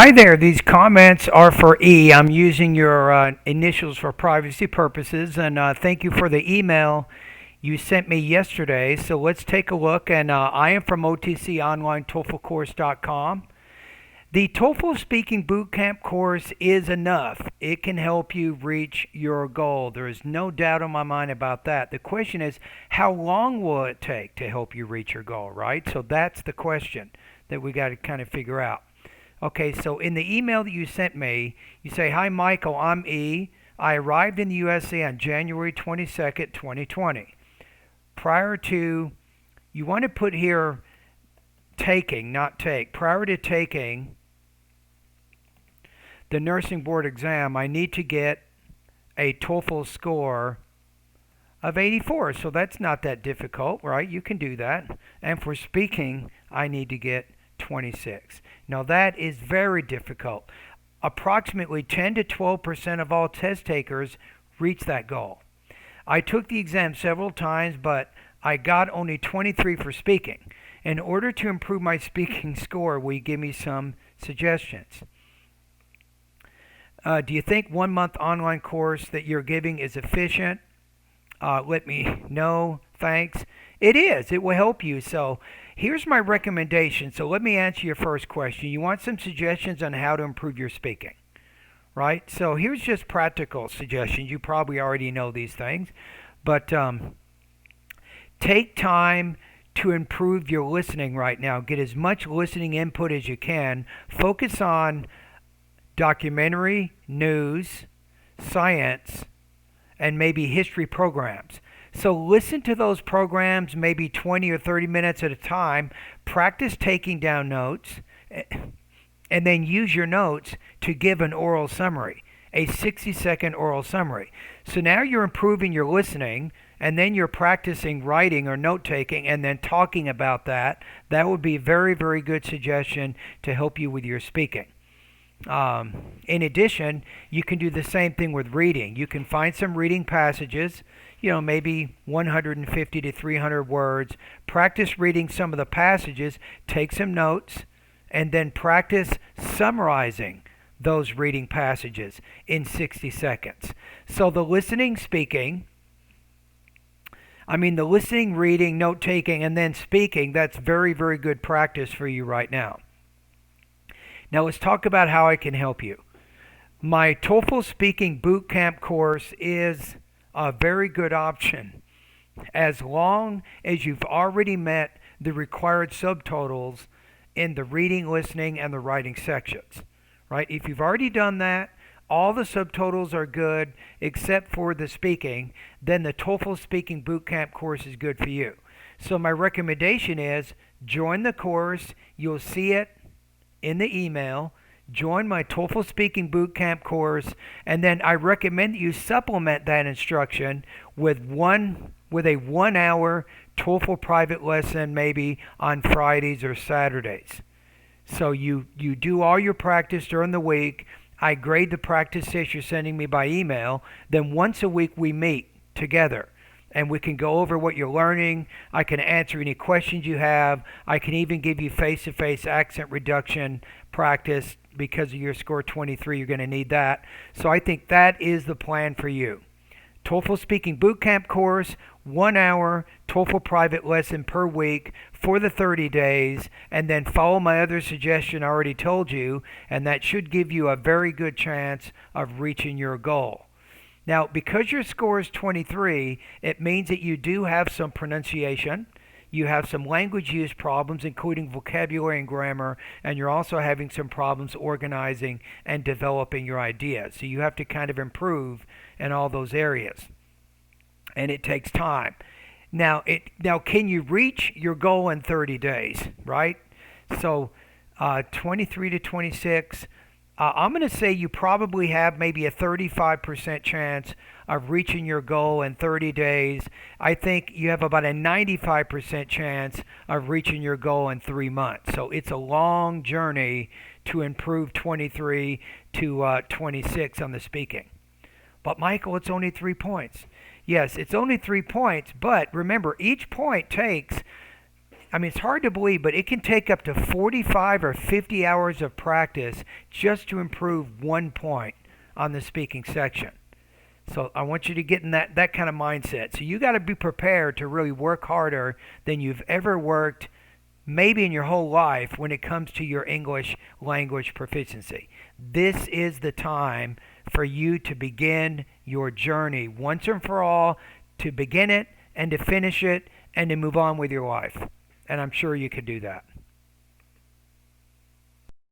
Hi there, these comments are for E. I'm using your initials for privacy purposes, and thank you for the email you sent me yesterday. So let's take a look, and I am from OTCOnline The TOEFL Speaking Bootcamp course is enough. It can help you reach your goal. There is no doubt in my mind about that. The question is, how long will it take to help you reach your goal, right? So that's the question that we got to kind of figure out. Okay, so in the email that you sent me, you say, "Hi Michael, I'm E. I arrived in the USA on January 22nd, 2020. Prior to, you want to put here taking, not take. Prior to taking the nursing board exam, I need to get a TOEFL score of 84. So that's not that difficult, right? You can do that. And for speaking, I need to get 26. Now that is very difficult. Approximately 10 to 12% of all test takers reach that goal. I took the exam several times, but I got only 23 for speaking. In order to improve my speaking score, will you give me some suggestions? Do you think 1 month online course that you're giving is efficient? Let me know. Thanks. It is. It will help you. So here's my recommendation. So let me answer your first question. You want some suggestions on how to improve your speaking, right? So here's just practical suggestions. You probably already know these things, but take time to improve your listening right now. Get as much listening input as you can. Focus on documentary, news, science, and maybe history programs. So listen to those programs maybe 20 or 30 minutes at a time. Practice taking down notes, and then use your notes to give an oral summary, a 60-second oral summary. So now you're improving your listening, and then you're practicing writing or note taking and then talking about that. That would be a very, very good suggestion to help you with your speaking. In addition, you can do the same thing with reading. You can find some reading passages, maybe 150 to 300 words. Practice reading some of the passages, take some notes, and then practice summarizing those reading passages in 60 seconds. So the listening, reading, note taking, and then speaking, that's very, very good practice for you right now. Now let's talk about how I can help you. My TOEFL Speaking Bootcamp course is a very good option as long as you've already met the required subtotals in the reading, listening, and the writing sections, right? If you've already done that, all the subtotals are good except for the speaking, then the TOEFL Speaking Bootcamp course is good for you. So my recommendation is join the course. You'll see it in the email. Join my TOEFL Speaking Bootcamp course, and then I recommend that you supplement that instruction with a 1 hour TOEFL private lesson maybe on Fridays or Saturdays. So you do all your practice during the week. I grade the practice test you're sending me by email. Then once a week we meet together and we can go over what you're learning. I can answer any questions you have. I can even give you face-to-face accent reduction practice. Because of your score 23, you're going to need that. So I think that is the plan for you. TOEFL Speaking Bootcamp course, 1 hour TOEFL private lesson per week for the 30 days, and then follow my other suggestion I already told you, and that should give you a very good chance of reaching your goal. Now, because your score is 23, it means that you do have some pronunciation. You have some language use problems, including vocabulary and grammar, and you're also having some problems organizing and developing your ideas. So you have to kind of improve in all those areas, and it takes time. Now, can you reach your goal in 30 days, right? So 23 to 26, I'm going to say you probably have maybe a 35% chance of reaching your goal in 30 days. I think you have about a 95% chance of reaching your goal in 3 months. So it's a long journey to improve 23 to 26 on the speaking. But Michael, it's only 3 points. Yes, it's only 3 points, but remember, each point takes I mean, it's hard to believe, but it can take up to 45 or 50 hours of practice just to improve 1 point on the speaking section. So I want you to get in that kind of mindset. So you got to be prepared to really work harder than you've ever worked maybe in your whole life when it comes to your English language proficiency. This is the time for you to begin your journey once and for all, to begin it and to finish it and to move on with your life. And I'm sure you could do that.